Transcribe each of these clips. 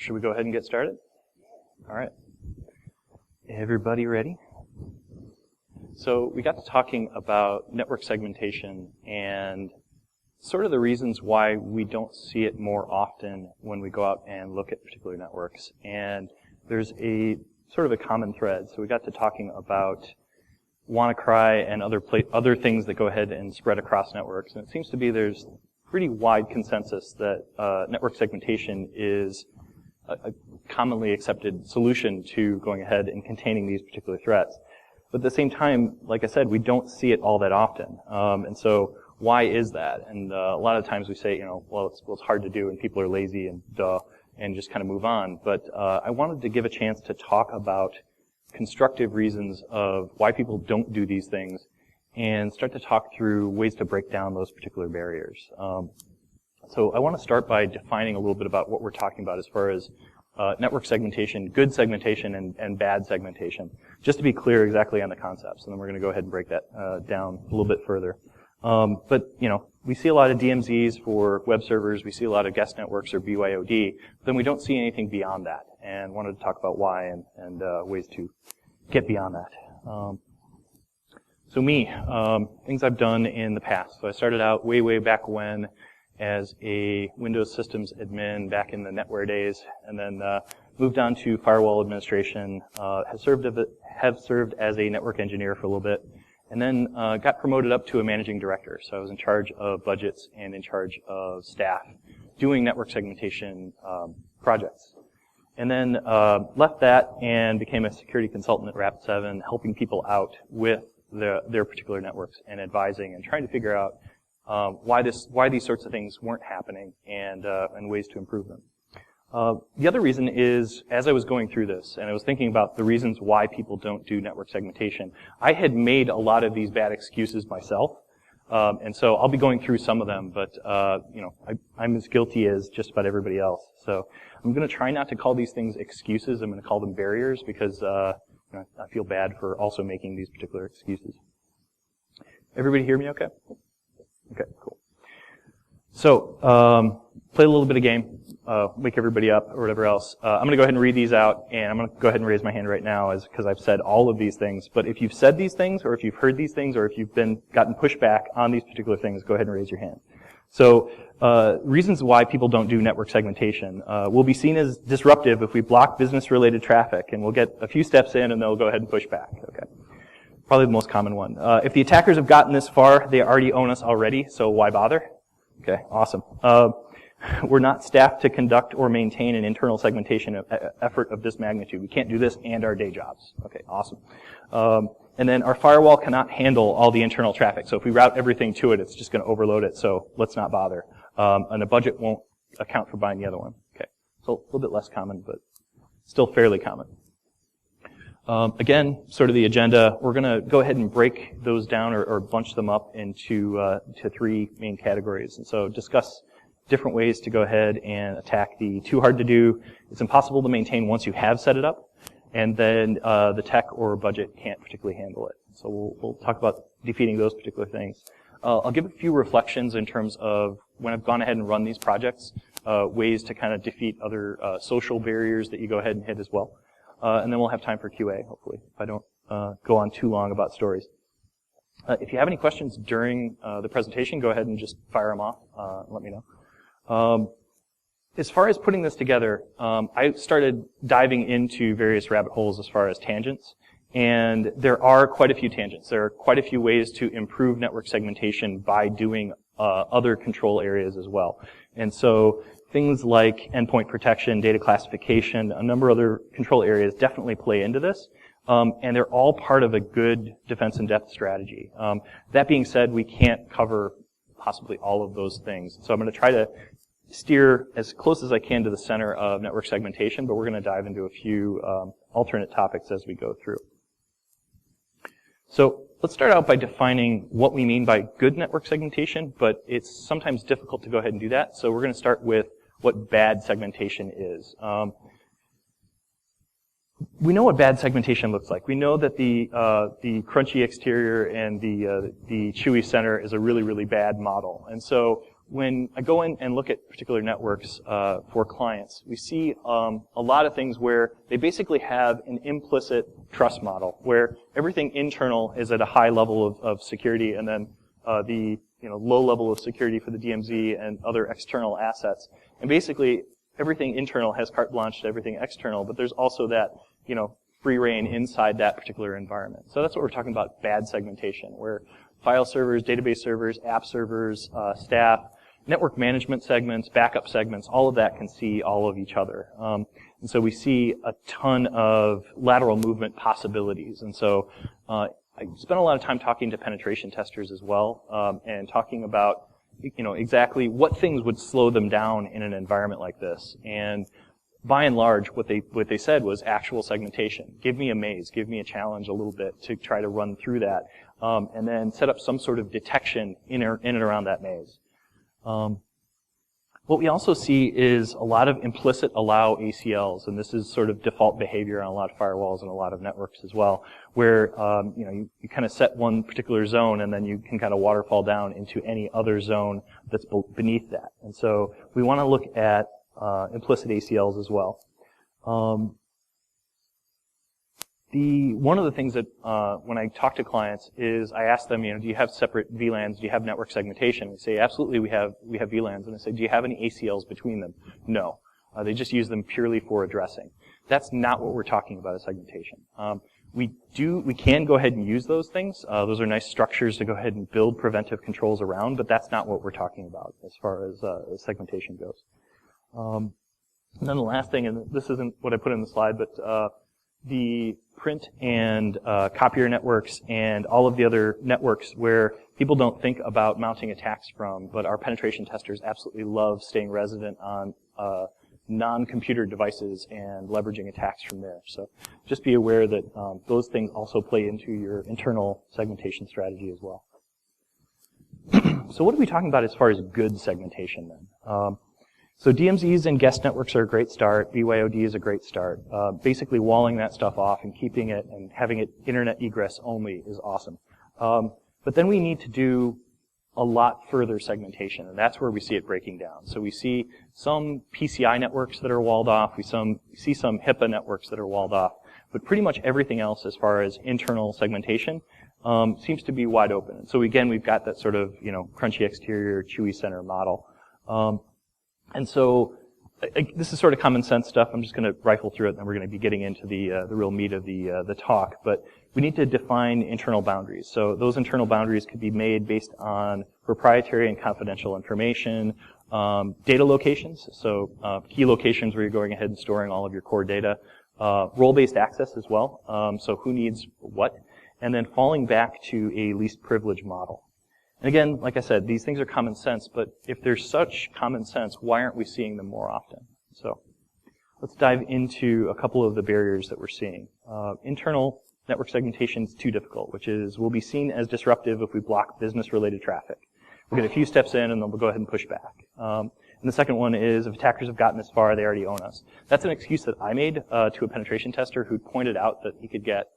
Should we go ahead and get started? All right. Everybody ready? So we got to talking about network segmentation and sort of the reasons why we don't see it more often when we go out and look at particular networks. And there's a sort of a common thread. So we got to talking about WannaCry and other things that go ahead and spread across networks. And it seems to be there's pretty wide consensus that network segmentation is a commonly accepted solution to going ahead and containing these particular threats. But at the same time, like I said, we don't see it all that often. And so why is that? And a lot of times we say, well, it's hard to do and people are lazy and just kind of move on. But I wanted to give a chance to talk about constructive reasons of why people don't do these things and start to talk through ways to break down those particular barriers. So I want to start by defining a little bit about what we're talking about as far as network segmentation, good segmentation, and bad segmentation, just to be clear exactly on the concepts. And then we're going to go ahead and break that down a little bit further. But, we see a lot of DMZs for web servers. We see a lot of guest networks or BYOD. But then we don't see anything beyond that. And wanted to talk about why and ways to get beyond that. So me, things I've done in the past. So I started out way back when as a Windows systems admin back in the NetWare days, and then moved on to firewall administration, have served as a network engineer for a little bit, and then got promoted up to a managing director. So I was in charge of budgets and in charge of staff doing network segmentation projects. And then left that and became a security consultant at Rapid7, helping people out with their particular networks and advising and trying to figure out why these sorts of things weren't happening and ways to improve them. The other reason is, as I was going through this and I was thinking about the reasons why people don't do network segmentation, I had made a lot of these bad excuses myself. And so I'll be going through some of them, but I'm as guilty as just about everybody else. So I'm going to try not to call these things excuses. I'm going to call them barriers because I feel bad for also making these particular excuses. Everybody hear me okay? Okay, cool. So, play a little bit of game, wake everybody up or whatever else. I'm going to go ahead and read these out, and I'm going to go ahead and raise my hand right now because I've said all of these things. But if you've said these things, or if you've heard these things, or if you've gotten pushback on these particular things, go ahead and raise your hand. So, reasons why people don't do network segmentation will be seen as disruptive if we block business-related traffic, and we'll get a few steps in, and they'll go ahead and push back. Okay. Probably the most common one. If the attackers have gotten this far, they already own us already, so why bother? Okay, awesome. We're not staffed to conduct or maintain an internal segmentation effort of this magnitude. We can't do this and our day jobs. Okay, awesome. And then our firewall cannot handle all the internal traffic. So if we route everything to it, it's just going to overload it, so let's not bother. And the budget won't account for buying the other one. Okay, so a little bit less common, but still fairly common. Again, sort of the agenda, we're going to go ahead and break those down or bunch them up into to three main categories. And so discuss different ways to go ahead and attack the too hard to do, it's impossible to maintain once you have set it up, and then the tech or budget can't particularly handle it. So we'll talk about defeating those particular things. I'll give a few reflections in terms of when I've gone ahead and run these projects, ways to kind of defeat other social barriers that you go ahead and hit as well. And then we'll have time for QA, hopefully, if I don't go on too long about stories. If you have any questions during the presentation, go ahead and just fire them off and let me know. As far as putting this together, I started diving into various rabbit holes as far as tangents. And there are quite a few tangents. There are quite a few ways to improve network segmentation by doing other control areas as well. And so things like endpoint protection, data classification, a number of other control areas definitely play into this. And they're all part of a good defense in depth strategy. That being said, we can't cover possibly all of those things. So I'm going to try to steer as close as I can to the center of network segmentation, but we're going to dive into a few alternate topics as we go through. So let's start out by defining what we mean by good network segmentation, but it's sometimes difficult to go ahead and do that. So we're going to start with what bad segmentation is. We know what bad segmentation looks like. We know that the crunchy exterior and the chewy center is a really, really bad model. And so when I go in and look at particular networks for clients, we see a lot of things where they basically have an implicit trust model, where everything internal is at a high level of security, and then the low level of security for the DMZ and other external assets. And basically, everything internal has carte blanche to everything external, but there's also that free reign inside that particular environment. So that's what we're talking about, bad segmentation, where file servers, database servers, app servers, staff, network management segments, backup segments, all of that can see all of each other. And so we see a ton of lateral movement possibilities. And so I spent a lot of time talking to penetration testers as well, and talking about exactly what things would slow them down in an environment like this. And by and large, what they said was actual segmentation. Give me a maze, give me a challenge a little bit to try to run through that, and then set up some sort of detection in and around that maze. What we also see is a lot of implicit allow ACLs, and this is sort of default behavior on a lot of firewalls and a lot of networks as well, where you kind of set one particular zone and then you can kind of waterfall down into any other zone that's beneath that. And so we want to look at implicit ACLs as well. One of the things that when I talk to clients is I ask them, do you have separate VLANs? Do you have network segmentation? They say, absolutely, we have VLANs. And I say, do you have any ACLs between them? No. They just use them purely for addressing. That's not what we're talking about as segmentation. We can go ahead and use those things. Those are nice structures to go ahead and build preventive controls around, but that's not what we're talking about as far as segmentation goes. And then the last thing, and this isn't what I put in the slide, but the print and copier networks and all of the other networks where people don't think about mounting attacks from, but our penetration testers absolutely love staying resident on non-computer devices and leveraging attacks from there. So just be aware that those things also play into your internal segmentation strategy as well. So what are we talking about as far as good segmentation then? So DMZs and guest networks are a great start. BYOD is a great start. Basically walling that stuff off and keeping it and having it internet egress only is awesome. But then we need to do a lot further segmentation, and that's where we see it breaking down. So we see some PCI networks that are walled off. We see some HIPAA networks that are walled off. But pretty much everything else as far as internal segmentation seems to be wide open. And so again, we've got that sort of, crunchy exterior, chewy center model. And so this is sort of common sense stuff. I'm just going to rifle through it, and then we're going to be getting into the real meat of the talk. But we need to define internal boundaries. So those internal boundaries could be made based on proprietary and confidential information, data locations, so key locations where you're going ahead and storing all of your core data, role-based access as well, so who needs what, and then falling back to a least privilege model. And again, like I said, these things are common sense, but if they're such common sense, why aren't we seeing them more often? So let's dive into a couple of the barriers that we're seeing. Internal network segmentation is too difficult, which is we'll be seen as disruptive if we block business-related traffic. We'll get a few steps in, and then we'll go ahead and push back. And the second one is if attackers have gotten this far, they already own us. That's an excuse that I made to a penetration tester who pointed out that he could get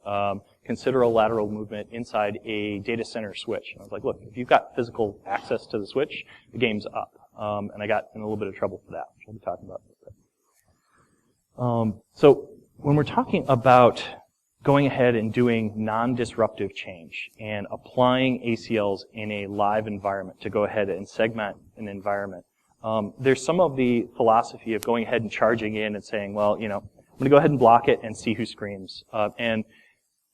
considerable lateral movement inside a data center switch. And I was like, look, if you've got physical access to the switch, the game's up. And I got in a little bit of trouble for that, which I'll be talking about in a bit. So when we're talking about going ahead and doing non-disruptive change and applying ACLs in a live environment to go ahead and segment an environment, there's some of the philosophy of going ahead and charging in and saying, well, I'm going to go ahead and block it and see who screams. And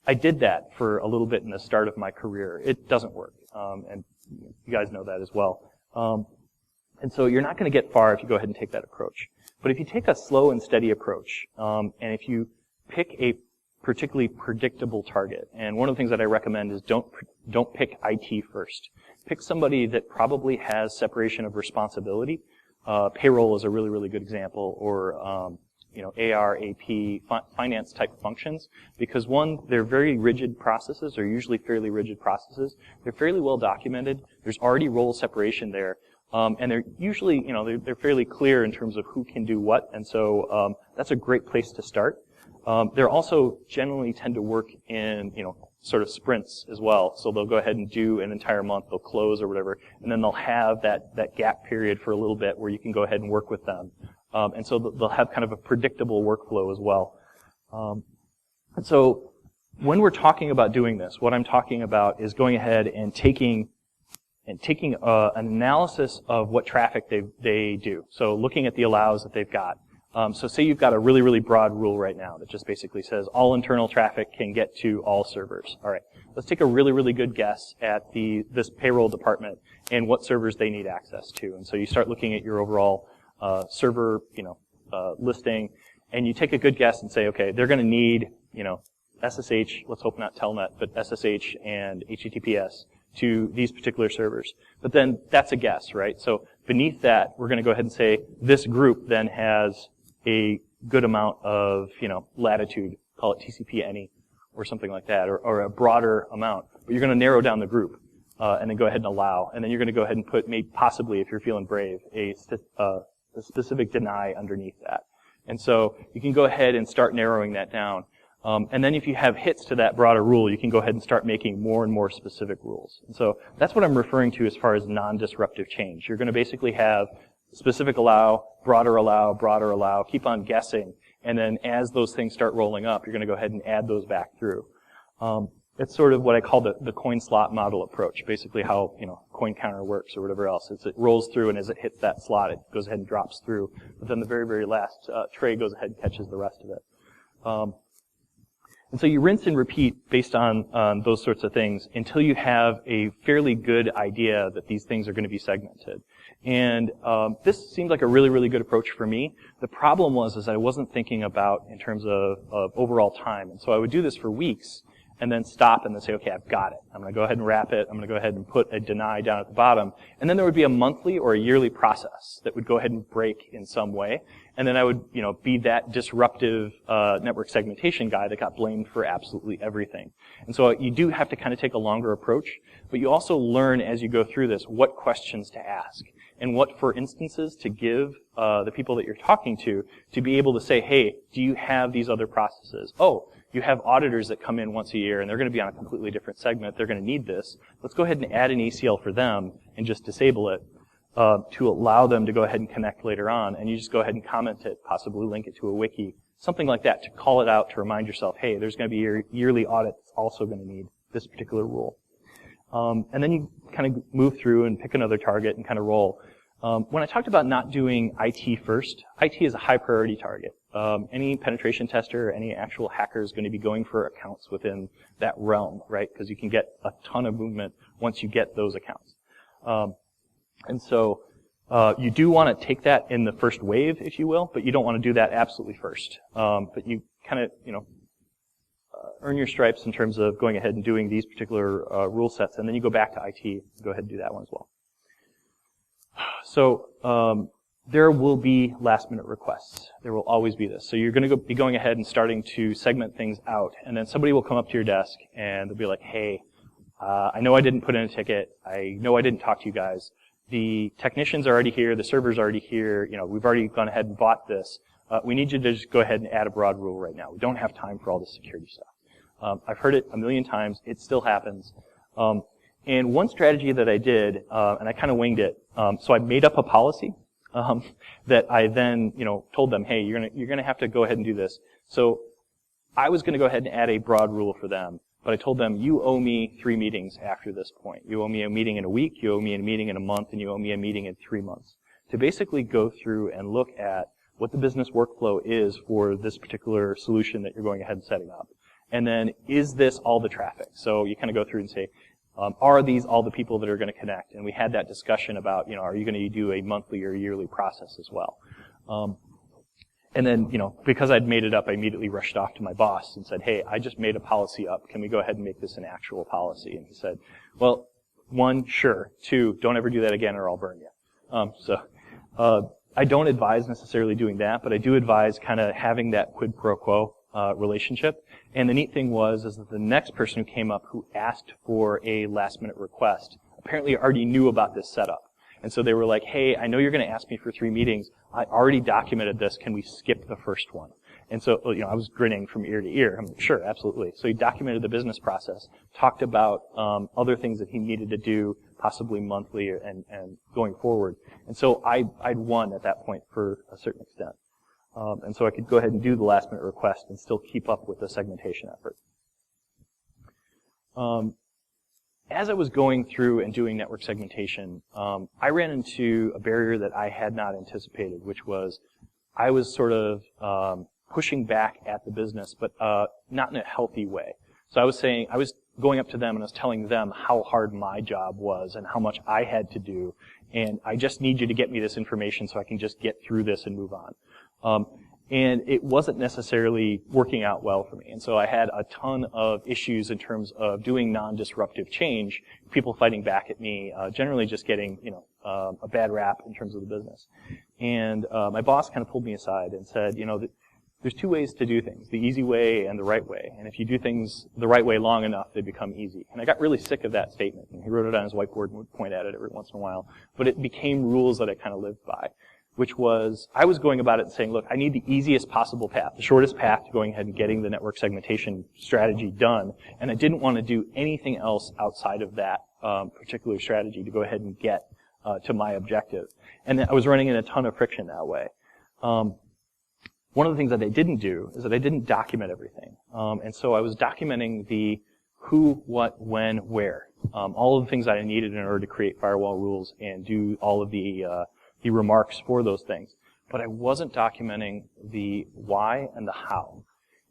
I did that for a little bit in the start of my career. It doesn't work, and you guys know that as well. And so you're not going to get far if you go ahead and take that approach. But if you take a slow and steady approach, and if you pick a particularly predictable target, and one of the things that I recommend is don't pick IT first. Pick somebody that probably has separation of responsibility. Payroll is a really, really good example, or AR, AP, finance type functions, because one, they're very rigid processes, they're usually fairly rigid processes. They're fairly well documented. There's already role separation there. And they're usually, they're fairly clear in terms of who can do what, and so that's a great place to start. They're also generally tend to work in, sort of sprints as well. So they'll go ahead and do an entire month, they'll close or whatever, and then they'll have that gap period for a little bit where you can go ahead and work with them. And so they'll have kind of a predictable workflow as well. And so when we're talking about doing this, what I'm talking about is going ahead and taking an analysis of what traffic they do. So looking at the allows that they've got. So say you've got a really, really broad rule right now that just basically says all internal traffic can get to all servers. All right, let's take a really, really good guess at this payroll department and what servers they need access to. And so you start looking at your overall server, listing, and you take a good guess and say, okay, they're going to need, SSH, let's hope not Telnet, but SSH and HTTPS to these particular servers. But then that's a guess, right? So beneath that, we're going to go ahead and say this group then has a good amount of, latitude, call it TCP any or something like that, or a broader amount. But you're going to narrow down the group and then go ahead and allow. And then you're going to go ahead and put, maybe possibly, if you're feeling brave, a specific deny underneath that. And so you can go ahead and start narrowing that down. And then if you have hits to that broader rule, you can go ahead and start making more and more specific rules. And so that's what I'm referring to as far as non-disruptive change. You're going to basically have specific allow, broader allow, keep on guessing. And then as those things start rolling up, you're going to go ahead and add those back through. It's sort of what I call the coin slot model approach, basically how, coin counter works or whatever else. It rolls through, and as it hits that slot, it goes ahead and drops through. But then the very, very last tray goes ahead and catches the rest of it. And so you rinse and repeat based on those sorts of things until you have a fairly good idea that these things are going to be segmented. And this seemed like a really, really good approach for me. The problem was I wasn't thinking about in terms of overall time. And so I would do this for weeks and then stop and then say, okay, I've got it. I'm going to go ahead and wrap it. I'm going to go ahead and put a deny down at the bottom. And then there would be a monthly or a yearly process that would go ahead and break in some way. And then I would, be that disruptive network segmentation guy that got blamed for absolutely everything. And so you do have to kind of take a longer approach, but you also learn as you go through this what questions to ask and what, for instances, to give the people that you're talking to be able to say, hey, do you have these other processes? Oh, you have auditors that come in once a year, and they're going to be on a completely different segment. They're going to need this. Let's go ahead and add an ACL for them and just disable it to allow them to go ahead and connect later on. And you just go ahead and comment it, possibly link it to a wiki, something like that, to call it out, to remind yourself, hey, there's going to be your yearly audit that's also going to need this particular rule. And then you kind of move through and pick another target and kind of roll. When I talked about not doing IT first, IT is a high priority target. Any penetration tester or any actual hacker is going to be going for accounts within that realm, right? Because you can get a ton of movement once you get those accounts. And so you do want to take that in the first wave, if you will, but you don't want to do that absolutely first. But you kind of, earn your stripes in terms of going ahead and doing these particular rule sets, and then you go back to IT and go ahead and do that one as well. So there will be last-minute requests. There will always be this. So you're going to be going ahead and starting to segment things out, and then somebody will come up to your desk and they'll be like, hey, I know I didn't put in a ticket. I know I didn't talk to you guys. The technicians are already here. The server's already here. We've already gone ahead and bought this. We need you to just go ahead and add a broad rule right now. We don't have time for all this security stuff. I've heard it a million times. It still happens. And one strategy that I did, and I kind of winged it, so I made up a policy that I then, told them, hey, you're gonna have to go ahead and do this. So I was gonna go ahead and add a broad rule for them, but I told them, you owe me 3 meetings after this point. You owe me a meeting in a week, you owe me a meeting in a month, and you owe me a meeting in 3 months. To basically go through and look at what the business workflow is for this particular solution that you're going ahead and setting up. And then, is this all the traffic? So you kind of go through and say, are these all the people that are going to connect? And we had that discussion about, are you going to do a monthly or yearly process as well? And then, because I'd made it up, I immediately rushed off to my boss and said, hey, I just made a policy up. Can we go ahead and make this an actual policy? And he said, well, 1, sure. 2, don't ever do that again or I'll burn you. I don't advise necessarily doing that, but I do advise kind of having that quid pro quo relationship. And the neat thing was that the next person who came up who asked for a last-minute request apparently already knew about this setup. And so they were like, hey, I know you're going to ask me for 3 meetings. I already documented this. Can we skip the first one? And so, I was grinning from ear to ear. I'm like, sure, absolutely. So he documented the business process, talked about other things that he needed to do, possibly monthly and going forward. And so I'd won at that point for a certain extent. And so I could go ahead and do the last-minute request and still keep up with the segmentation effort. As I was going through and doing network segmentation, I ran into a barrier that I had not anticipated, which was I was sort of pushing back at the business, but not in a healthy way. So I was going up to them and I was telling them how hard my job was and how much I had to do, and I just need you to get me this information so I can just get through this and move on. And it wasn't necessarily working out well for me. And so I had a ton of issues in terms of doing non-disruptive change, people fighting back at me, generally just getting, a bad rap in terms of the business. And my boss kind of pulled me aside and said, there's 2 ways to do things, the easy way and the right way. And if you do things the right way long enough, they become easy. And I got really sick of that statement. And he wrote it on his whiteboard and would point at it every once in a while. But it became rules that I kind of lived by, which was I was going about it and saying, look, I need the easiest possible path, the shortest path to going ahead and getting the network segmentation strategy done. And I didn't want to do anything else outside of that particular strategy to go ahead and get to my objective. And I was running in a ton of friction that way. One of the things that I didn't do is that I didn't document everything. And so I was documenting the who, what, when, where. All of the things that I needed in order to create firewall rules and do all of the remarks for those things. But I wasn't documenting the why and the how.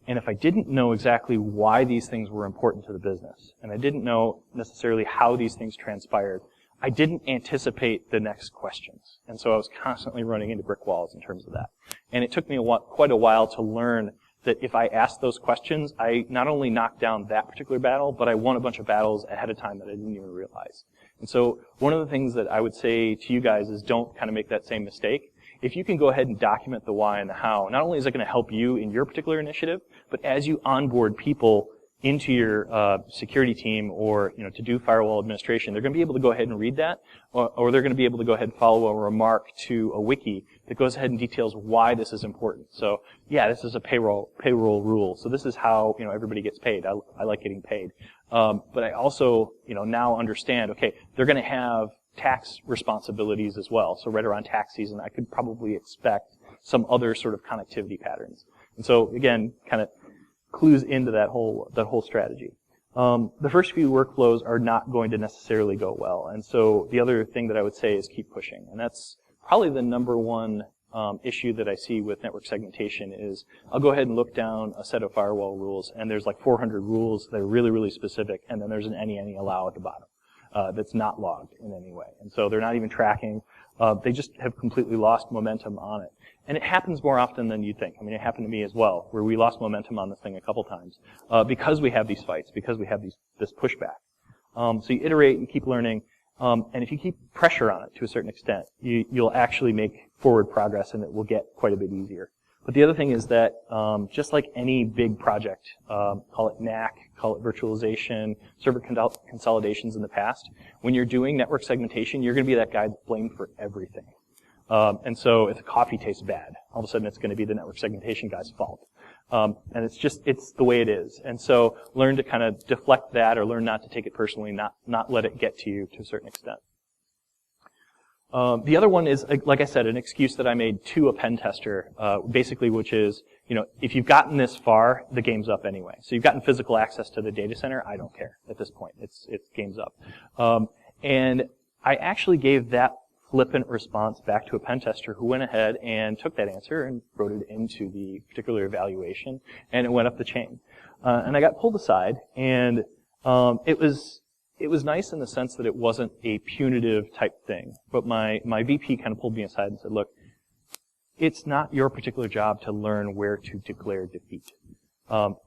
And if I didn't know exactly why these things were important to the business, and I didn't know necessarily how these things transpired, I didn't anticipate the next questions. And so I was constantly running into brick walls in terms of that. And it took me quite a while to learn that if I asked those questions, I not only knocked down that particular battle, but I won a bunch of battles ahead of time that I didn't even realize. And so one of the things that I would say to you guys is don't kind of make that same mistake. If you can go ahead and document the why and the how, not only is it going to help you in your particular initiative, but as you onboard people into your security team or to do firewall administration, they're going to be able to go ahead and read that, or they're going to be able to go ahead and follow a remark to a wiki that goes ahead and details why this is important. So yeah, this is a payroll rule. So this is how everybody gets paid. I like getting paid, but I also now understand. Okay, they're going to have tax responsibilities as well. So right around tax season, I could probably expect some other sort of connectivity patterns. And so again, kind of clues into that whole strategy. The first few workflows are not going to necessarily go well, and so the other thing that I would say is keep pushing, and that's probably the number one issue that I see with network segmentation is I'll go ahead and look down a set of firewall rules, and there's like 400 rules that are really, really specific, and then there's an any allow at the bottom that's not logged in any way, and so they're not even tracking. They just have completely lost momentum on it. And it happens more often than you'd think. I mean, it happened to me as well, where we lost momentum on this thing a couple times because we have these fights, because we have this pushback. So you iterate, you keep learning, and if you keep pressure on it to a certain extent, you'll actually make forward progress, and it will get quite a bit easier. But the other thing is that just like any big project, call it NAC, call it virtualization, server consolidations in the past, when you're doing network segmentation, you're going to be that guy that's blamed for everything. And so if the coffee tastes bad, all of a sudden it's going to be the network segmentation guy's fault. And it's the way it is. And so learn to kind of deflect that, or learn not to take it personally, not let it get to you to a certain extent. The other one is, like I said, an excuse that I made to a pen tester, basically, which is, if you've gotten this far, the game's up anyway. So you've gotten physical access to the data center, I don't care at this point. It's game's up. And I actually gave that flippant response back to a pen tester who went ahead and took that answer and wrote it into the particular evaluation, and it went up the chain. And I got pulled aside, and it was nice in the sense that it wasn't a punitive type thing. But my VP kind of pulled me aside and said, look, it's not your particular job to learn where to declare defeat.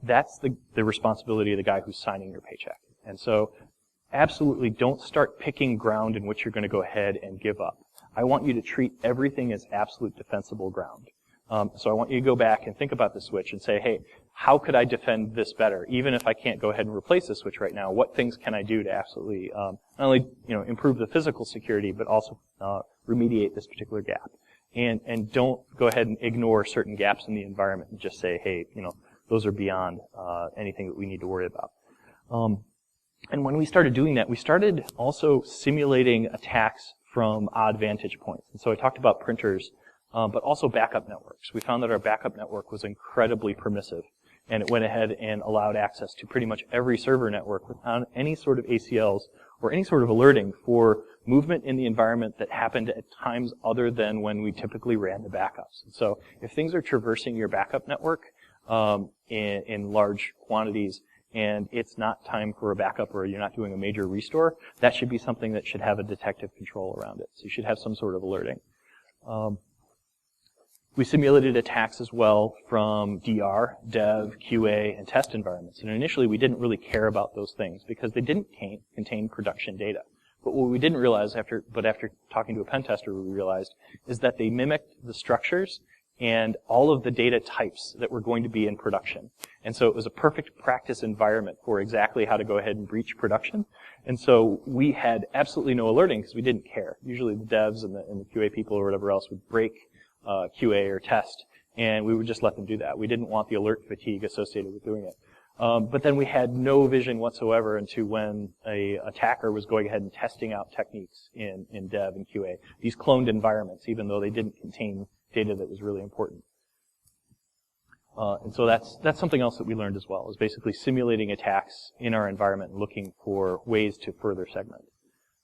That's the responsibility of the guy who's signing your paycheck. And so absolutely don't start picking ground in which you're going to go ahead and give up. I want you to treat everything as absolute defensible ground. So I want you to go back and think about the switch and say, hey, how could I defend this better? Even if I can't go ahead and replace the switch right now, what things can I do to absolutely not only improve the physical security, but also remediate this particular gap? And don't go ahead and ignore certain gaps in the environment and just say, hey, those are beyond anything that we need to worry about. And when we started doing that, we started also simulating attacks from odd vantage points. And so I talked about printers, but also backup networks. We found that our backup network was incredibly permissive, and it went ahead and allowed access to pretty much every server network without any sort of ACLs or any sort of alerting for movement in the environment that happened at times other than when we typically ran the backups. And so if things are traversing your backup network in large quantities, and it's not time for a backup or you're not doing a major restore, that should be something that should have a detective control around it. So you should have some sort of alerting. We simulated attacks as well from DR, dev, QA, and test environments. And initially we didn't really care about those things because they didn't contain production data. But what we didn't realize after talking to a pen tester, we realized is that they mimicked the structures and all of the data types that were going to be in production. And so it was a perfect practice environment for exactly how to go ahead and breach production. And so we had absolutely no alerting because we didn't care. Usually the devs and the QA people or whatever else would break QA or test, and we would just let them do that. We didn't want the alert fatigue associated with doing it. But then we had no vision whatsoever into when a attacker was going ahead and testing out techniques in dev and QA, these cloned environments, even though they didn't contain data that was really important. And so that's something else that we learned as well, is basically simulating attacks in our environment and looking for ways to further segment.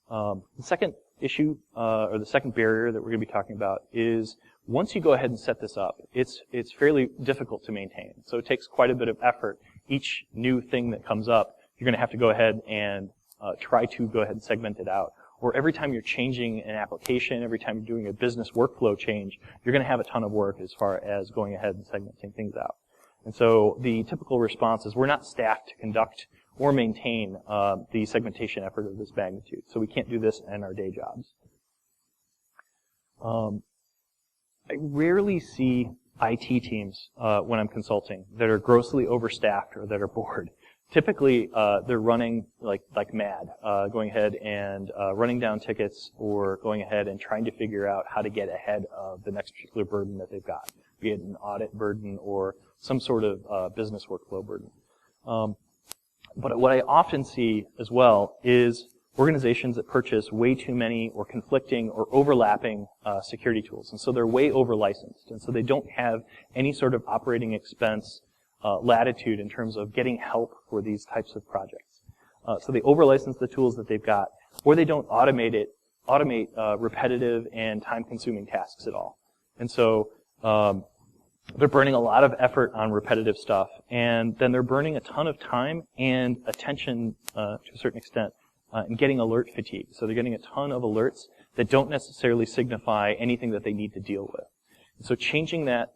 The second issue, or the second barrier that we're going to be talking about is once you go ahead and set this up, it's fairly difficult to maintain. So it takes quite a bit of effort. Each new thing that comes up, you're going to have to go ahead and try to go ahead and segment it out. Or every time you're changing an application, every time you're doing a business workflow change, you're going to have a ton of work as far as going ahead and segmenting things out. And so the typical response is we're not staffed to conduct or maintain the segmentation effort of this magnitude. So we can't do this in our day jobs. I rarely see IT teams when I'm consulting that are grossly overstaffed or that are bored. Typically, they're running like mad, going ahead and running down tickets or going ahead and trying to figure out how to get ahead of the next particular burden that they've got, be it an audit burden or some sort of business workflow burden. But what I often see as well is organizations that purchase way too many or conflicting or overlapping security tools. And so they're way over-licensed. And so they don't have any sort of operating expense latitude in terms of getting help for these types of projects. So they over-license the tools that they've got, or they don't automate repetitive and time-consuming tasks at all. And so they're burning a lot of effort on repetitive stuff, and then they're burning a ton of time and attention to a certain extent and getting alert fatigue. So they're getting a ton of alerts that don't necessarily signify anything that they need to deal with. And so changing that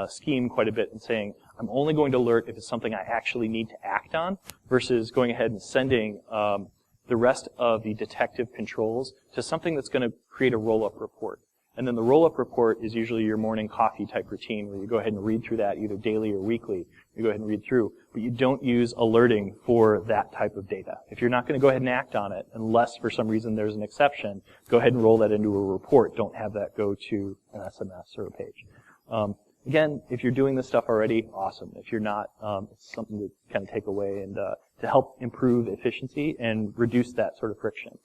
scheme quite a bit and saying, I'm only going to alert if it's something I actually need to act on, versus going ahead and sending the rest of the detective controls to something that's going to create a roll-up report. And then the roll-up report is usually your morning coffee type routine where you go ahead and read through that either daily or weekly. You go ahead and read through, but you don't use alerting for that type of data. If you're not going to go ahead and act on it, unless for some reason there's an exception, go ahead and roll that into a report. Don't have that go to an SMS or a page. Again, if you're doing this stuff already, awesome. If you're not, it's something to kind of take away and to help improve efficiency and reduce that sort of friction.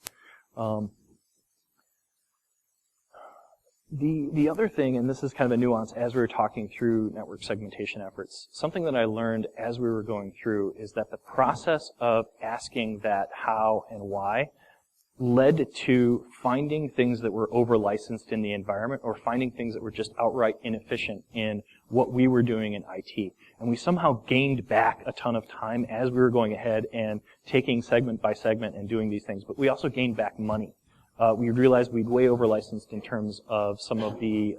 The other thing, and this is kind of a nuance as we were talking through network segmentation efforts, something that I learned as we were going through is that the process of asking that how and why led to finding things that were over-licensed in the environment or finding things that were just outright inefficient in what we were doing in IT. And we somehow gained back a ton of time as we were going ahead and taking segment by segment and doing these things. But we also gained back money. We realized we'd way over-licensed in terms of some of the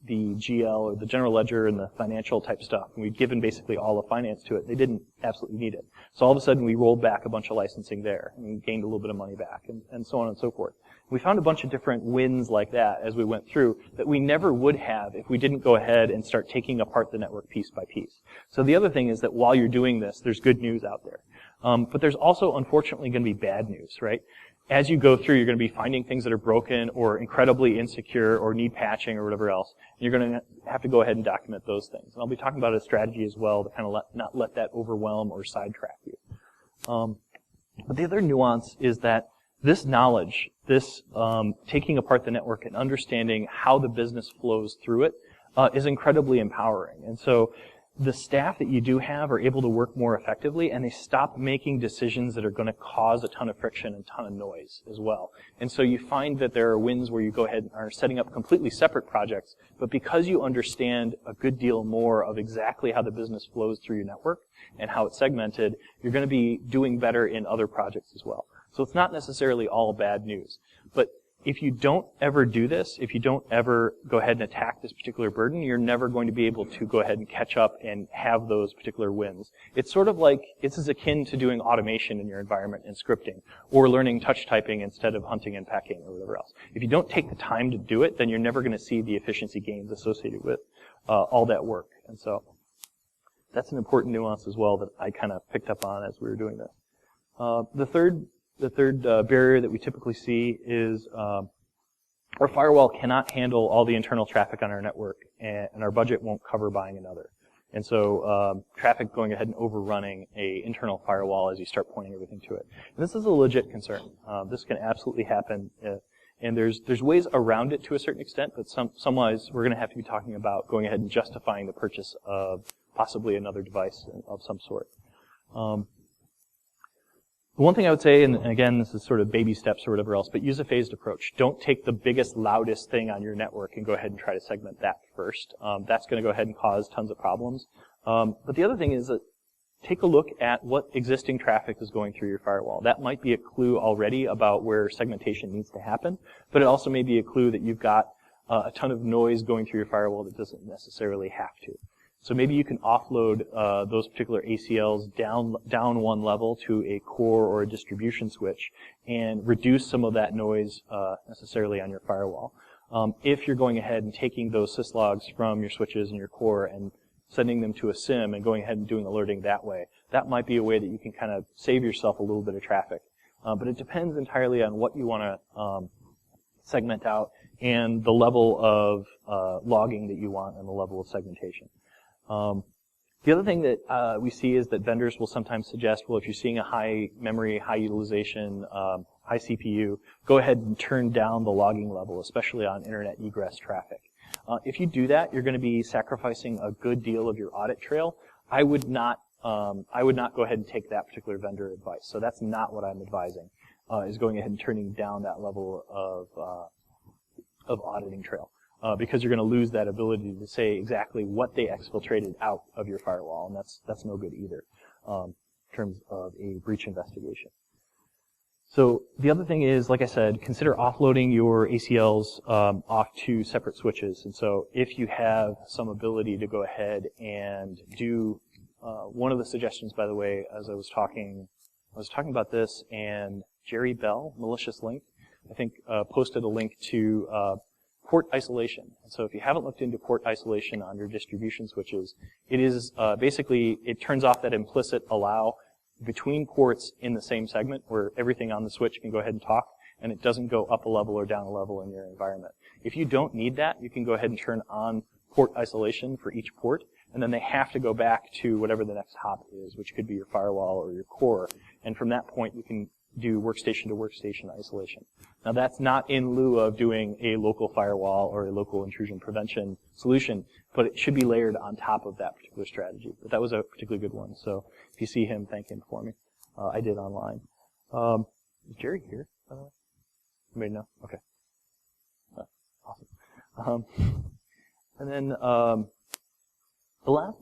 the GL or the general ledger and the financial type stuff, and we'd given basically all the finance to it. They didn't absolutely need it. So all of a sudden we rolled back a bunch of licensing there and gained a little bit of money back, and so on and so forth. We found a bunch of different wins like that as we went through that we never would have if we didn't go ahead and start taking apart the network piece by piece. So the other thing is that while you're doing this, there's good news out there. But there's also, unfortunately, going to be bad news, right? As you go through, you're going to be finding things that are broken or incredibly insecure or need patching or whatever else. You're going to have to go ahead and document those things. And I'll be talking about a strategy as well to kind of not let that overwhelm or sidetrack you. But the other nuance is that this knowledge, this taking apart the network and understanding how the business flows through it is incredibly empowering. And so the staff that you do have are able to work more effectively, and they stop making decisions that are going to cause a ton of friction and a ton of noise as well. And so you find that there are wins where you go ahead and are setting up completely separate projects, but because you understand a good deal more of exactly how the business flows through your network and how it's segmented, you're going to be doing better in other projects as well. So it's not necessarily all bad news. But if you don't ever do this, if you don't ever go ahead and attack this particular burden, you're never going to be able to go ahead and catch up and have those particular wins. It's sort of like, it's as akin to doing automation in your environment and scripting, or learning touch typing instead of hunting and pecking or whatever else. If you don't take the time to do it, then you're never going to see the efficiency gains associated with all that work. And so that's an important nuance as well that I kind of picked up on as we were doing this. The third barrier that we typically see is our firewall cannot handle all the internal traffic on our network, and our budget won't cover buying another. And so traffic going ahead and overrunning a internal firewall as you start pointing everything to it. And this is a legit concern. This can absolutely happen, and there's ways around it to a certain extent, but some-wise we're going to have to be talking about going ahead and justifying the purchase of possibly another device of some sort. The one thing I would say, and again, this is sort of baby steps or whatever else, but use a phased approach. Don't take the biggest, loudest thing on your network and go ahead and try to segment that first. That's going to go ahead and cause tons of problems. But the other thing is that take a look at what existing traffic is going through your firewall. That might be a clue already about where segmentation needs to happen, but it also may be a clue that you've got a ton of noise going through your firewall that doesn't necessarily have to. So maybe you can offload those particular ACLs down one level to a core or a distribution switch and reduce some of that noise necessarily on your firewall. If you're going ahead and taking those syslogs from your switches and your core and sending them to a SIM and going ahead and doing alerting that way, that might be a way that you can kind of save yourself a little bit of traffic. But it depends entirely on what you want to segment out and the level of logging that you want and the level of segmentation. The other thing that we see is that vendors will sometimes suggest, well, if you're seeing a high memory, high utilization, high CPU, go ahead and turn down the logging level, especially on internet egress traffic. If you do that, you're going to be sacrificing a good deal of your audit trail. I would not go ahead and take that particular vendor advice. So that's not what I'm advising, is going ahead and turning down that level of auditing trail. Because you're going to lose that ability to say exactly what they exfiltrated out of your firewall, and that's no good either in terms of a breach investigation. So the other thing is, like I said, consider offloading your ACLs off to separate switches. And so if you have some ability to go ahead and do one of the suggestions, by the way, as I was talking about this, and Jerry Bell, Malicious Link, I think posted a link to port isolation. And so if you haven't looked into port isolation on your distribution switches, it is basically, it turns off that implicit allow between ports in the same segment where everything on the switch can go ahead and talk, and it doesn't go up a level or down a level in your environment. If you don't need that, you can go ahead and turn on port isolation for each port, and then they have to go back to whatever the next hop is, which could be your firewall or your core. And from that point, you can do workstation to workstation isolation. Now that's not in lieu of doing a local firewall or a local intrusion prevention solution, but it should be layered on top of that particular strategy. But that was a particularly good one. So if you see him, thank him for me. I did online. Is Jerry here? Anybody know? Okay. Awesome. And then the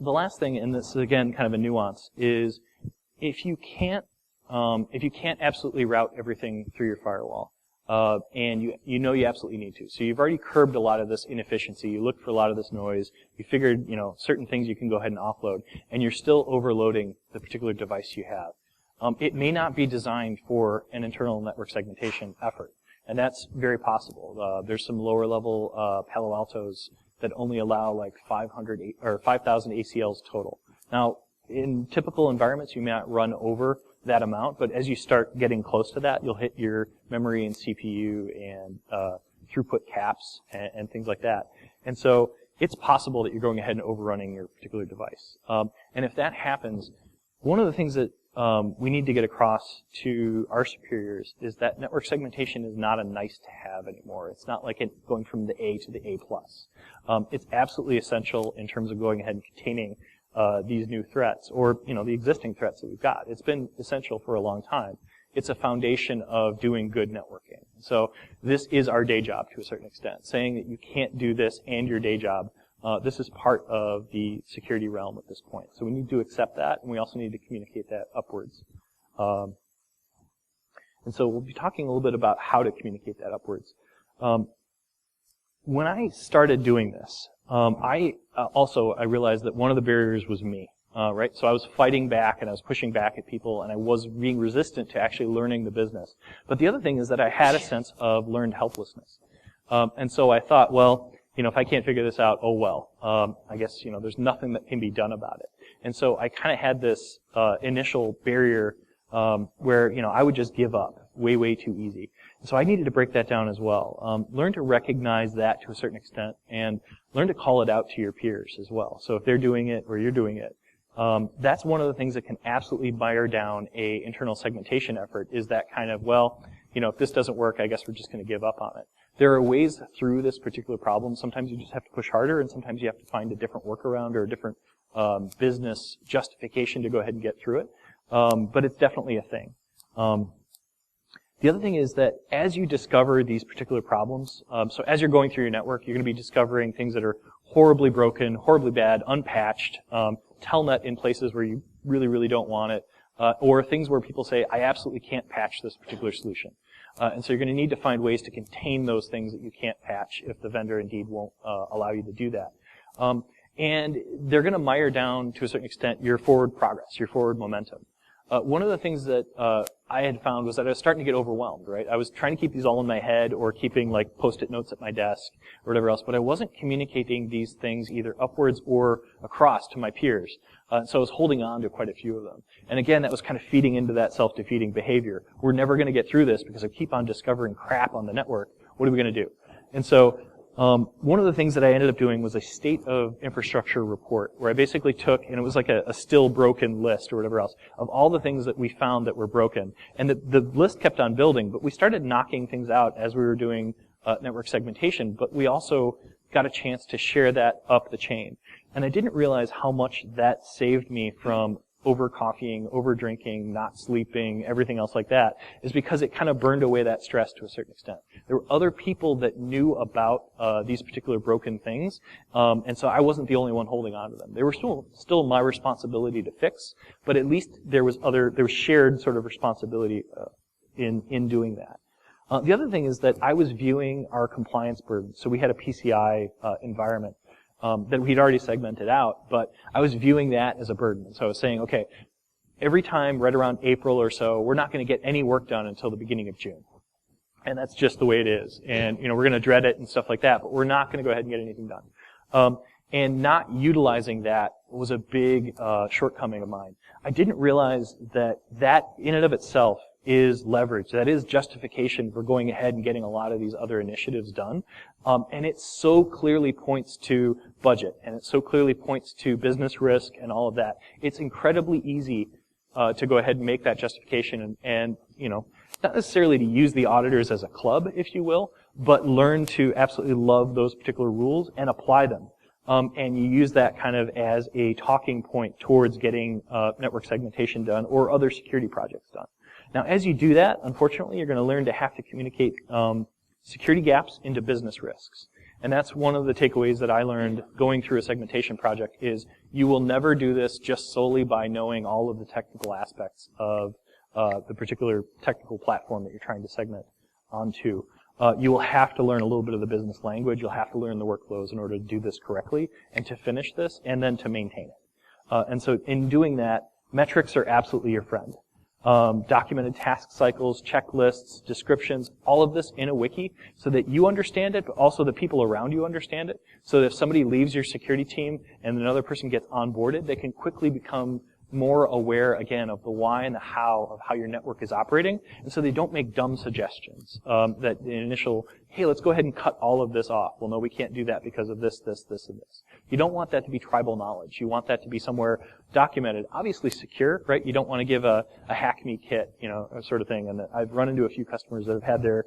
last thing, and this is again kind of a nuance, is if you can't absolutely route everything through your firewall, and you know you absolutely need to. So you've already curbed a lot of this inefficiency. You looked for a lot of this noise. You figured, certain things you can go ahead and offload, and you're still overloading the particular device you have. It may not be designed for an internal network segmentation effort, and that's very possible. There's some lower level Palo Altos that only allow like 500 or 5,000 ACLs total. Now, in typical environments, you may not run over that amount, but as you start getting close to that, you'll hit your memory and CPU and throughput caps and things like that. And so it's possible that you're going ahead and overrunning your particular device. And if that happens, one of the things that we need to get across to our superiors is that network segmentation is not a nice-to-have anymore. It's not like it going from the A to the A+. It's absolutely essential in terms of going ahead and containing these new threats, or the existing threats that we've got. It's been essential for a long time. It's a foundation of doing good networking. So this is our day job to a certain extent. Saying that you can't do this and your day job, this is part of the security realm at this point. So we need to accept that, and we also need to communicate that upwards. And so we'll be talking a little bit about how to communicate that upwards. When I started doing this, I realized that one of the barriers was me, right? So I was fighting back and I was pushing back at people and I was being resistant to actually learning the business. But the other thing is that I had a sense of learned helplessness. And so I thought, well, if I can't figure this out, oh well. I guess, there's nothing that can be done about it. And so I kind of had this initial barrier where, I would just give up way, way too easy. So I needed to break that down as well. Learn to recognize that to a certain extent and learn to call it out to your peers as well. So if they're doing it or you're doing it, that's one of the things that can absolutely mire down a internal segmentation effort is that kind of, well, if this doesn't work, I guess we're just going to give up on it. There are ways through this particular problem. Sometimes you just have to push harder, and sometimes you have to find a different workaround or a different business justification to go ahead and get through it. But it's definitely a thing. The other thing is that as you discover these particular problems, so as you're going through your network, you're going to be discovering things that are horribly broken, horribly bad, unpatched, telnet in places where you really, really don't want it, or things where people say, I absolutely can't patch this particular solution. And so you're going to need to find ways to contain those things that you can't patch if the vendor indeed won't allow you to do that. And they're going to mire down, to a certain extent, your forward progress, your forward momentum. One of the things that I had found was that I was starting to get overwhelmed, right? I was trying to keep these all in my head or keeping like post-it notes at my desk or whatever else, but I wasn't communicating these things either upwards or across to my peers. So I was holding on to quite a few of them. And again, that was kind of feeding into that self-defeating behavior. We're never going to get through this because I keep on discovering crap on the network. What are we going to do? And so one of the things that I ended up doing was a state of infrastructure report where I basically took, and it was like a still broken list or whatever else, of all the things that we found that were broken. And the list kept on building, but we started knocking things out as we were doing network segmentation, but we also got a chance to share that up the chain. And I didn't realize how much that saved me from over-coffeeing, over-drinking, not sleeping, everything else like that, is because it kind of burned away that stress to a certain extent. There were other people that knew about these particular broken things, and so I wasn't the only one holding on to them. They were still my responsibility to fix, but at least there was shared sort of responsibility in doing that. The other thing is that I was viewing our compliance burden. So we had a PCI environment that we'd already segmented out, but I was viewing that as a burden. So I was saying, okay, every time right around April or so, we're not going to get any work done until the beginning of June. And that's just the way it is. And, we're going to dread it and stuff like that, but we're not going to go ahead and get anything done. And not utilizing that was a big shortcoming of mine. I didn't realize that in and of itself is leverage. That is justification for going ahead and getting a lot of these other initiatives done. And it so clearly points to budget, and it so clearly points to business risk and all of that. It's incredibly easy to go ahead and make that justification and not necessarily to use the auditors as a club, if you will, but learn to absolutely love those particular rules and apply them. And you use that kind of as a talking point towards getting network segmentation done or other security projects done. Now, as you do that, unfortunately, you're going to learn to have to communicate security gaps into business risks. And that's one of the takeaways that I learned going through a segmentation project is you will never do this just solely by knowing all of the technical aspects of the particular technical platform that you're trying to segment. onto. You will have to learn a little bit of the business language. You'll have to learn the workflows in order to do this correctly and to finish this and then to maintain it. And so in doing that, metrics are absolutely your friend. Documented task cycles, checklists, descriptions, all of this in a wiki so that you understand it, but also the people around you understand it. So that if somebody leaves your security team and another person gets onboarded, they can quickly become more aware, again, of the why and the how of how your network is operating, and so they don't make dumb suggestions. That the initial, hey, let's go ahead and cut all of this off. Well, no, we can't do that because of this, this, this, and this. You don't want that to be tribal knowledge. You want that to be somewhere documented, obviously secure, right? You don't want to give a hack me kit, sort of thing. And I've run into a few customers that have had their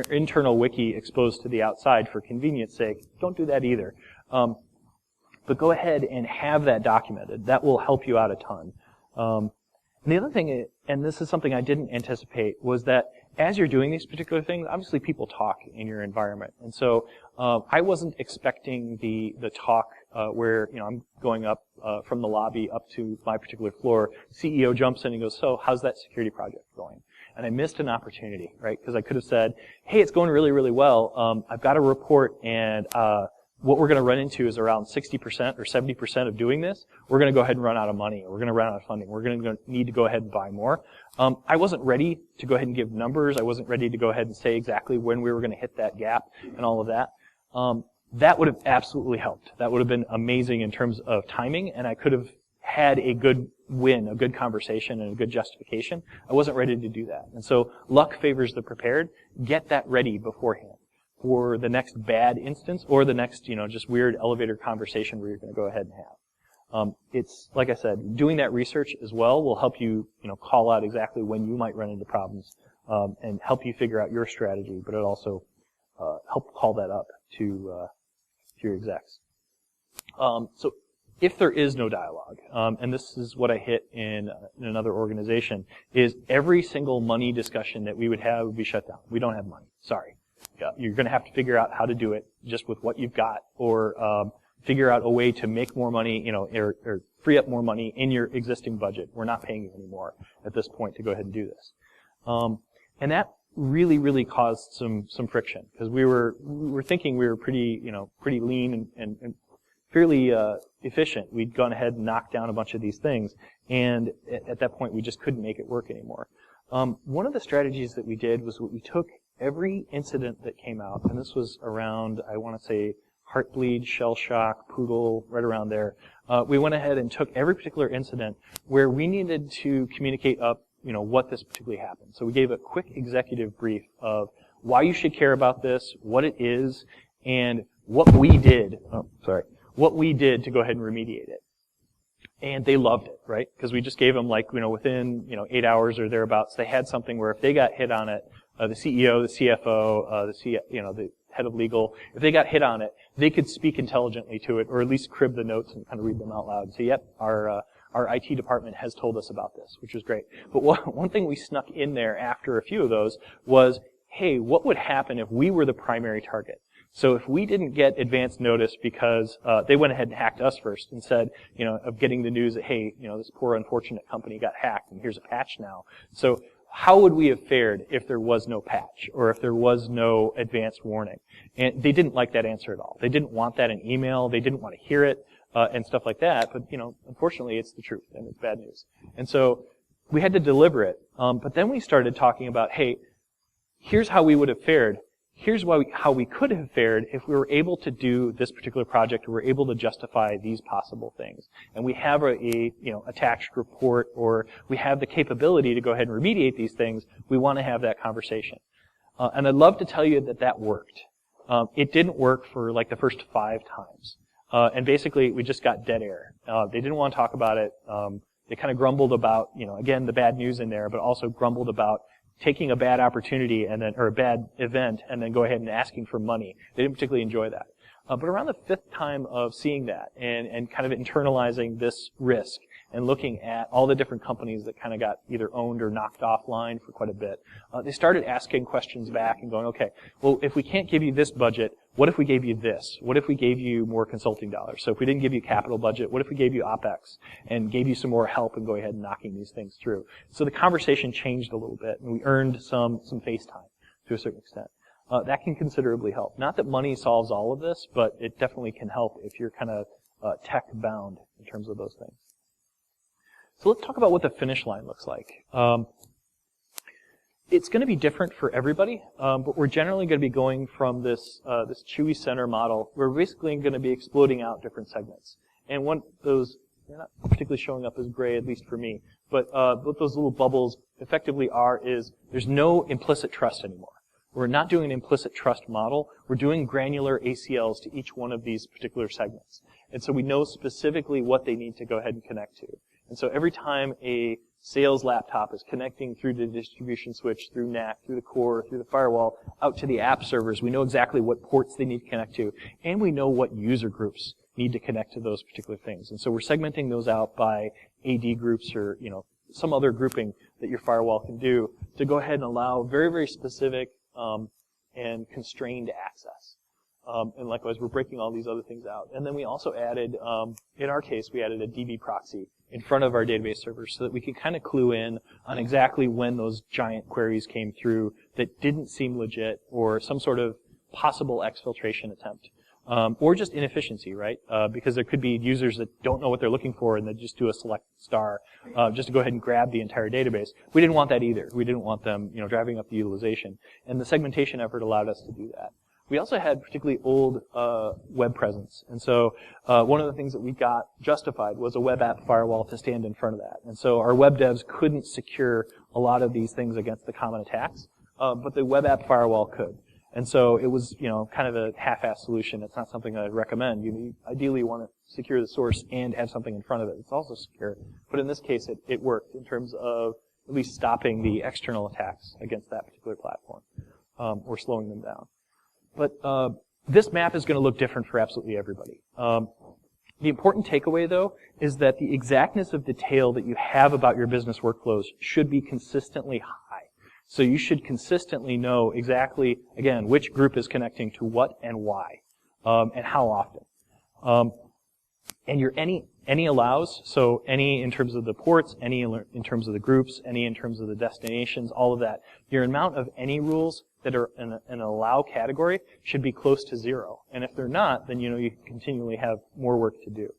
internal wiki exposed to the outside for convenience sake. Don't do that either. But go ahead and have that documented. That will help you out a ton. And the other thing, and this is something I didn't anticipate, was that as you're doing these particular things, obviously people talk in your environment. And so I wasn't expecting the talk where I'm going up from the lobby up to my particular floor. CEO jumps in and goes, so how's that security project going? And I missed an opportunity, right? Because I could have said, hey, it's going really, really well. I've got a report, and what we're going to run into is around 60% or 70% of doing this. We're going to go ahead and run out of money. We're going to run out of funding. We're going to need to go ahead and buy more. I wasn't ready to go ahead and give numbers. I wasn't ready to go ahead and say exactly when we were going to hit that gap and all of that. That would have absolutely helped. That would have been amazing in terms of timing, and I could have had a good win, a good conversation, and a good justification. I wasn't ready to do that. And so luck favors the prepared. Get that ready beforehand for the next bad instance or the next, just weird elevator conversation where you're going to go ahead and have. It's, like I said, doing that research as well will help you, call out exactly when you might run into problems, and help you figure out your strategy, but it also help call that up to your execs. So if there is no dialogue, and this is what I hit in another organization, is every single money discussion that we would have would be shut down. We don't have money. Sorry. Yeah, you're going to have to figure out how to do it just with what you've got, or figure out a way to make more money, or free up more money in your existing budget. We're not paying you anymore at this point to go ahead and do this. And that really, really caused some friction, because we were thinking we were pretty lean and fairly efficient. We'd gone ahead and knocked down a bunch of these things, and at that point we just couldn't make it work anymore. One of the strategies that we did was we took every incident that came out, and this was around, I want to say, Heartbleed, Shell Shock, Poodle, right around there. We went ahead and took every particular incident where we needed to communicate up, what this particularly happened. So we gave a quick executive brief of why you should care about this, what it is, and what we did. What we did to go ahead and remediate it. And they loved it, right? Because we just gave them within 8 hours or thereabouts, they had something where if they got hit on it, the CEO, the CFO, the head of legal, if they got hit on it, they could speak intelligently to it, or at least crib the notes and kind of read them out loud and say, yep, our IT department has told us about this, which was great. But one thing we snuck in there after a few of those was, hey, what would happen if we were the primary target? So if we didn't get advance notice because they went ahead and hacked us first instead, of getting the news that, hey, this poor unfortunate company got hacked and here's a patch now. So how would we have fared if there was no patch or if there was no advanced warning? And they didn't like that answer at all. They didn't want that in email. They didn't want to hear it and stuff like that. But, unfortunately, it's the truth and it's bad news. And so we had to deliver it. But then we started talking about, hey, here's how we would have fared. Here's how we could have fared if we were able to do this particular project, or were able to justify these possible things. And we have a attached report, or we have the capability to go ahead and remediate these things. We want to have that conversation. And I'd love to tell you that worked. It didn't work for the first 5 times. And basically we just got dead air. They didn't want to talk about it. They kind of grumbled about, again, the bad news in there, but also grumbled about taking a bad opportunity or a bad event and then go ahead and asking for money. They didn't particularly enjoy that. But around the 5th time of seeing that and kind of internalizing this risk and looking at all the different companies that kind of got either owned or knocked offline for quite a bit, they started asking questions back and going, okay, well, if we can't give you this budget, what if we gave you this? What if we gave you more consulting dollars? So if we didn't give you capital budget, what if we gave you OpEx and gave you some more help and go ahead and knocking these things through? So the conversation changed a little bit, and we earned some face time. to a certain extent. That can considerably help. Not that money solves all of this, but it definitely can help if you're kind of tech-bound in terms of those things. So let's talk about what the finish line looks like. It's going to be different for everybody, but we're generally going to be going from this Chewy center model. We're basically going to be exploding out different segments. And one of those, they're not particularly showing up as gray, at least for me, but what those little bubbles effectively are is there's no implicit trust anymore. We're not doing an implicit trust model. We're doing granular ACLs to each one of these particular segments. And so we know specifically what they need to go ahead and connect to. And so every time a sales laptop is connecting through the distribution switch, through NAC, through the core, through the firewall, out to the app servers, we know exactly what ports they need to connect to, and we know what user groups need to connect to those particular things. And so we're segmenting those out by AD groups or, some other grouping that your firewall can do to go ahead and allow very, very specific and constrained access. And likewise, we're breaking all these other things out. And then we also added, in our case, we added a DB proxy in front of our database servers so that we could kind of clue in on exactly when those giant queries came through that didn't seem legit or some sort of possible exfiltration attempt. Or just inefficiency, right? Because there could be users that don't know what they're looking for and they just do a select star just to go ahead and grab the entire database. We didn't want that either. We didn't want them, driving up the utilization. And the segmentation effort allowed us to do that. We also had particularly old web presence. And so one of the things that we got justified was a web app firewall to stand in front of that. And so our web devs couldn't secure a lot of these things against the common attacks, but the web app firewall could. And so it was, kind of a half-assed solution. It's not something that I'd recommend. You ideally want to secure the source and have something in front of it. It's also secure. But in this case, it worked in terms of at least stopping the external attacks against that particular platform or slowing them down. But this map is going to look different for absolutely everybody. The important takeaway, though, is that the exactness of detail that you have about your business workflows should be consistently high. So you should consistently know exactly, again, which group is connecting to what and why, and how often. And your any allows, so any in terms of the ports, any in terms of the groups, any in terms of the destinations, all of that. Your amount of any rules that are in an allow category should be close to 0. And if they're not, then you continually have more work to do.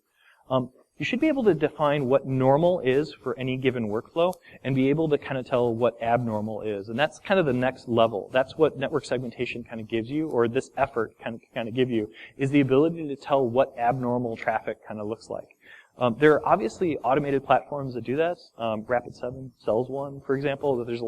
You should be able to define what normal is for any given workflow and be able to kind of tell what abnormal is. And that's kind of the next level. That's what network segmentation kind of gives you, or this effort kind of give you, is the ability to tell what abnormal traffic kind of looks like. There are obviously automated platforms that do that. Rapid7 sells one, for example. There's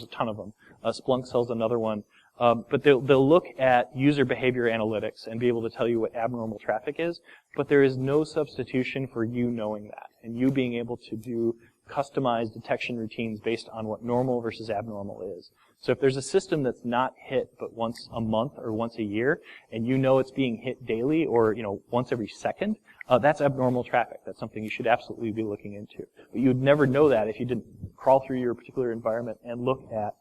a ton of them. Splunk sells another one. But they'll look at user behavior analytics and be able to tell you what abnormal traffic is, but there is no substitution for you knowing that and you being able to do customized detection routines based on what normal versus abnormal is. So if there's a system that's not hit but once a month or once a year, and you know it's being hit daily or once every second, that's abnormal traffic. That's something you should absolutely be looking into. But you'd never know that if you didn't crawl through your particular environment and look at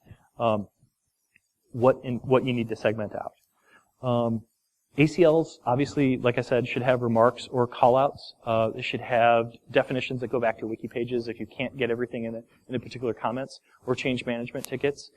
what you need to segment out. ACLs, obviously, like I said, should have remarks or callouts. They should have definitions that go back to wiki pages if you can't get everything in the particular comments, or change management tickets.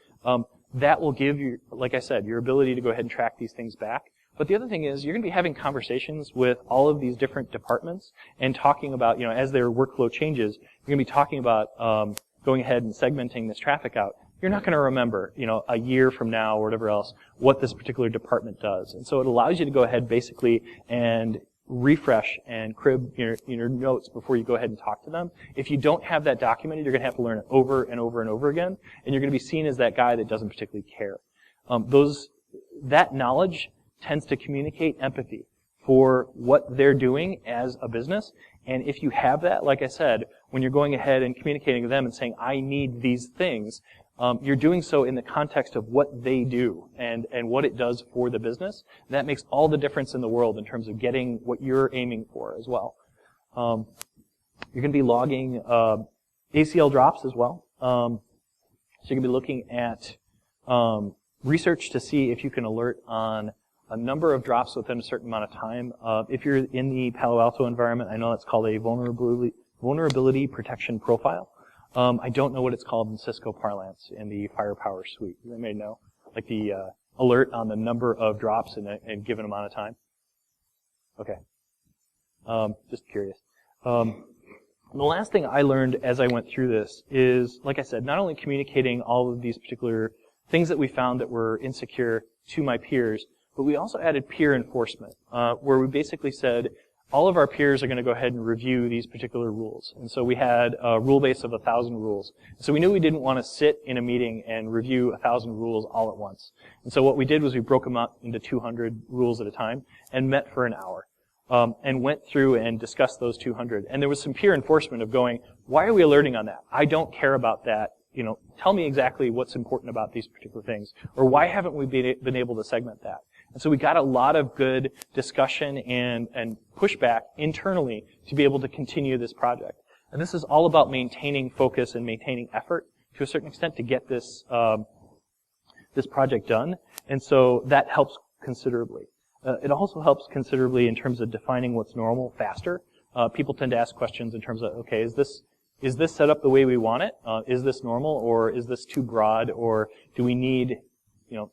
That will give you, like I said, your ability to go ahead and track these things back. But the other thing is, you're going to be having conversations with all of these different departments and talking about, as their workflow changes, you're going to be talking about going ahead and segmenting this traffic out. You're not going to remember, a year from now or whatever else, what this particular department does. And so it allows you to go ahead basically and refresh and crib your notes before you go ahead and talk to them. If you don't have that documented, you're going to have to learn it over and over and over again, and you're going to be seen as that guy that doesn't particularly care. That knowledge tends to communicate empathy for what they're doing as a business. And if you have that, like I said, when you're going ahead and communicating to them and saying, I need these things, you're doing so in the context of what they do and what it does for the business. That makes all the difference in the world in terms of getting what you're aiming for as well. You're going to be logging ACL drops as well. So you're going to be looking at research to see if you can alert on a number of drops within a certain amount of time. If you're in the Palo Alto environment, I know that's called a vulnerability protection profile. I don't know what it's called in Cisco parlance in the Firepower suite. You may know. alert on the number of drops in a given amount of time? Okay. Just curious. The last thing I learned as I went through this is, like I said, not only communicating all of these particular things that we found that were insecure to my peers, but we also added peer enforcement, where we basically said all of our peers are going to go ahead and review these particular rules. And so we had a rule base of 1,000 rules. So we knew we didn't want to sit in a meeting and review 1,000 rules all at once. And so what we did was we broke them up into 200 rules at a time and met for an hour. And went through and discussed those 200. And there was some peer enforcement of going, why are we alerting on that? I don't care about that. Tell me exactly what's important about these particular things. Or why haven't we been able to segment that? And so we got a lot of good discussion and pushback internally to be able to continue this project. And this is all about maintaining focus and maintaining effort to a certain extent to get this project done. And so that helps considerably. It also helps considerably in terms of defining what's normal faster. People tend to ask questions in terms of, okay, is this set up the way we want it? Is this normal, or is this too broad, or do we need,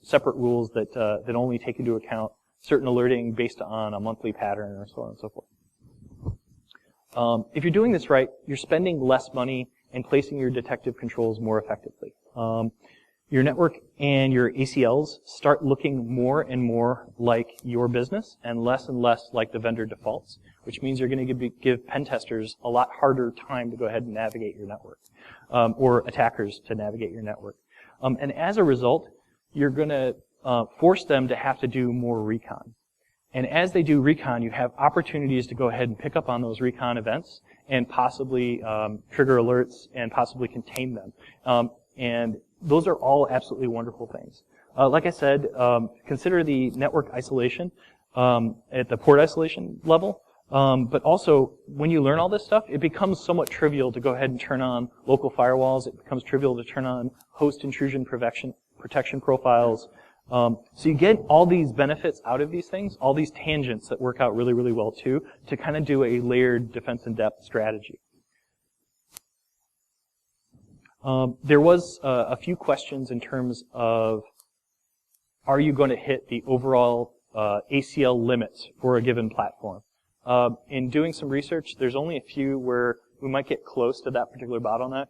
separate rules that only take into account certain alerting based on a monthly pattern, or so on and so forth? If you're doing this right, you're spending less money and placing your detective controls more effectively. Your network and your ACLs start looking more and more like your business and less like the vendor defaults, which means you're going to give pen testers a lot harder time to go ahead and navigate your network, or attackers to navigate your network. And as a result, you're going to force them to have to do more recon. And as they do recon, you have opportunities to go ahead and pick up on those recon events and possibly trigger alerts and possibly contain them. And those are all absolutely wonderful things. Like I said, consider the network isolation at the port isolation level. But also, when you learn all this stuff, it becomes somewhat trivial to go ahead and turn on local firewalls. It becomes trivial to turn on host intrusion protection profiles. So you get all these benefits out of these things, all these tangents that work out really, really well too, to kind of do a layered defense in depth strategy. There was a few questions in terms of, are you going to hit the overall ACL limits for a given platform? In doing some research, there's only a few where we might get close to that particular bottleneck.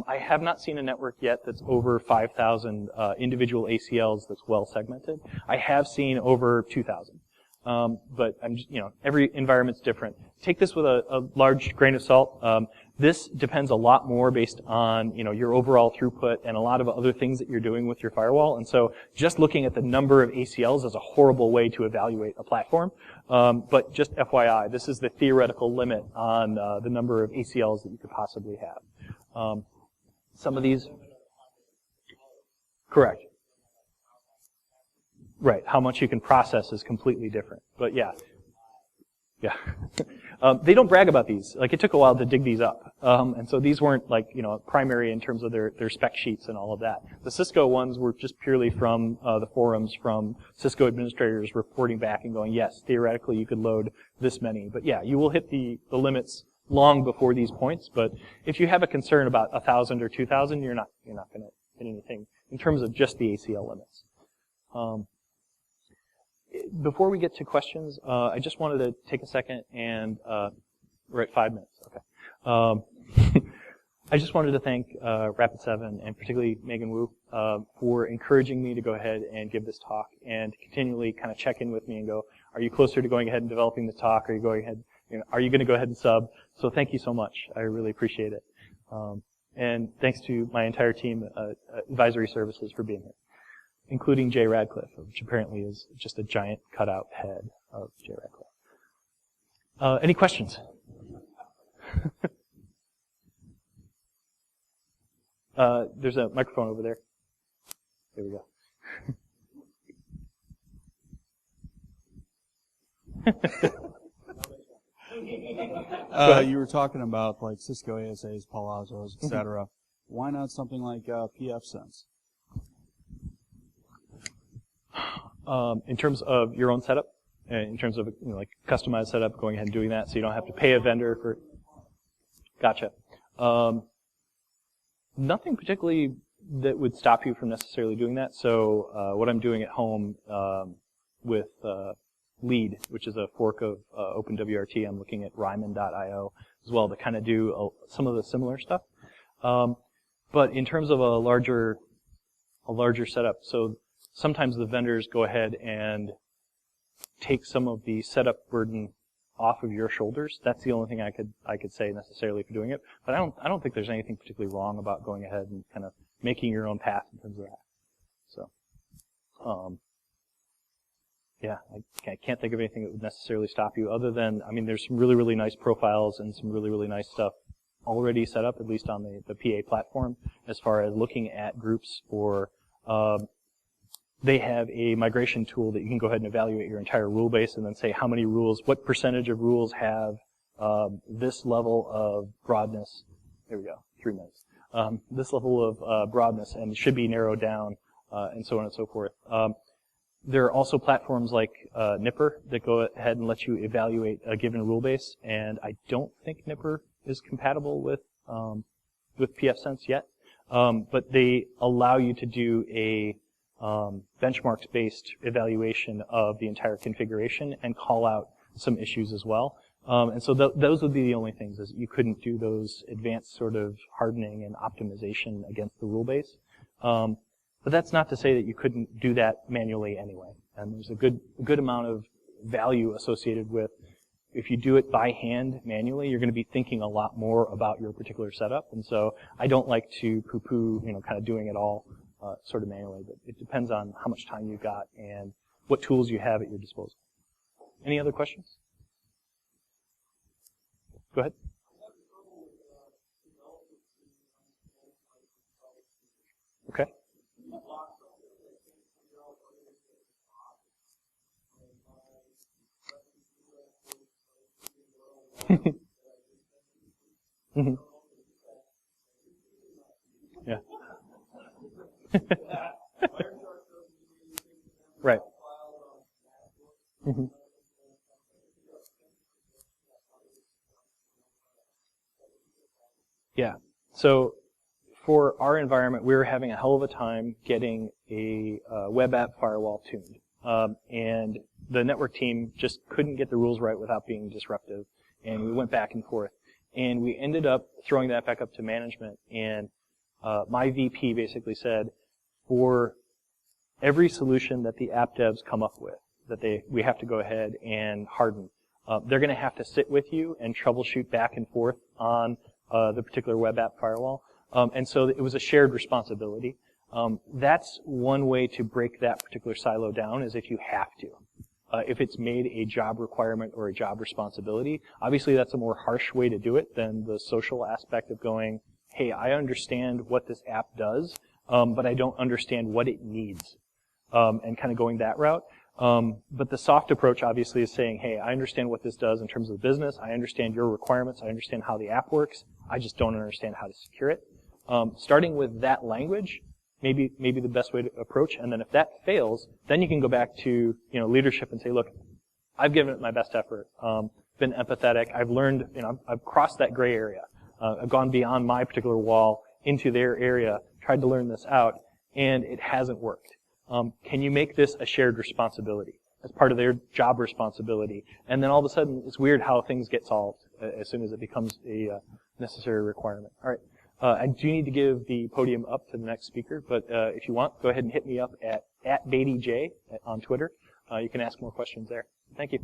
I have not seen a network yet that's over 5,000 individual ACLs that's well segmented. I have seen over 2,000. But I'm just, every environment's different. Take this with a large grain of salt. This depends a lot more based on, your overall throughput and a lot of other things that you're doing with your firewall. And so just looking at the number of ACLs is a horrible way to evaluate a platform. But just FYI, this is the theoretical limit on the number of ACLs that you could possibly have. Some of these, correct. Right, how much you can process is completely different. But yeah. They don't brag about these. Like, it took a while to dig these up. And so these weren't primary in terms of their spec sheets and all of that. The Cisco ones were just purely from the forums, from Cisco administrators reporting back and going, yes, theoretically you could load this many. But yeah, you will hit the limits long before these points. But if you have a concern about 1,000 or 2,000, you're not going to hit anything in terms of just the ACL limits. Before we get to questions, I just wanted to take a second and, we're at 5 minutes, okay. I just wanted to thank Rapid7 and particularly Megan Wu for encouraging me to go ahead and give this talk and continually kind of check in with me and go, are you closer to going ahead and developing the talk? Are you going ahead, are you going to go ahead and sub? So thank you so much. I really appreciate it. And thanks to my entire team, Advisory Services, for being here, including Jay Radcliffe, which apparently is just a giant cutout head of Jay Radcliffe. Any questions? There's a microphone over there. There we go. You were talking about like Cisco ASAs, Palazos, etc. Why not something like pfSense? In terms of your own setup, in terms of like customized setup, going ahead and doing that, so you don't have to pay a vendor for. Gotcha. Nothing particularly that would stop you from necessarily doing that. So what I'm doing at home with Lead, which is a fork of OpenWRT, I'm looking at Ryman.io as well to kind of do some of the similar stuff. But in terms of a larger setup, so sometimes the vendors go ahead and take some of the setup burden off of your shoulders. That's the only thing I could say necessarily for doing it. But I don't think there's anything particularly wrong about going ahead and kind of making your own path in terms of that. So, yeah, I can't think of anything that would necessarily stop you other than, I mean, there's some really, really nice profiles and some really, really nice stuff already set up, at least on the PA platform, as far as looking at groups or they have a migration tool that you can go ahead and evaluate your entire rule base and then say how many rules, what percentage of rules have this level of broadness. There we go, 3 minutes. This level of broadness and should be narrowed down and so on and so forth. There are also platforms like Nipper that go ahead and let you evaluate a given rule base, and I don't think Nipper is compatible with pfSense yet, but they allow you to do a benchmarks-based evaluation of the entire configuration and call out some issues as well. And so those would be the only things, is you couldn't do those advanced sort of hardening and optimization against the rule base. But that's not to say that you couldn't do that manually anyway. And there's a good amount of value associated with, if you do it by hand manually, you're going to be thinking a lot more about your particular setup. And so I don't like to poo-poo, kind of doing it all sort of manually, but it depends on how much time you've got and what tools you have at your disposal. Any other questions? Go ahead. Okay. Mm-hmm. Yeah. Right. Mm-hmm. Yeah. So for our environment, we were having a hell of a time getting a web app firewall tuned. And the network team just couldn't get the rules right without being disruptive. And we went back and forth. And we ended up throwing that back up to management. And my VP basically said, for every solution that the app devs come up with, that we have to go ahead and harden, they're going to have to sit with you and troubleshoot back and forth on the particular web app firewall. And so it was a shared responsibility. That's one way to break that particular silo down, is if you have to. If it's made a job requirement or a job responsibility, obviously that's a more harsh way to do it than the social aspect of going, hey, I understand what this app does, but I don't understand what it needs, and kind of going that route. But the soft approach obviously is saying, hey, I understand what this does in terms of the business, I understand your requirements, I understand how the app works, I just don't understand how to secure it. Starting with that language, maybe the best way to approach, and then if that fails, then you can go back to leadership and say, look, I've given it my best effort, been empathetic, I've learned, I've crossed that gray area, I've gone beyond my particular wall into their area, tried to learn this out, and it hasn't worked. Can you make this a shared responsibility as part of their job responsibility? And then all of a sudden, it's weird how things get solved as soon as it becomes a necessary requirement. All right. I do need to give the podium up to the next speaker, but if you want, go ahead and hit me up at BeattyJ on Twitter. You can ask more questions there. Thank you.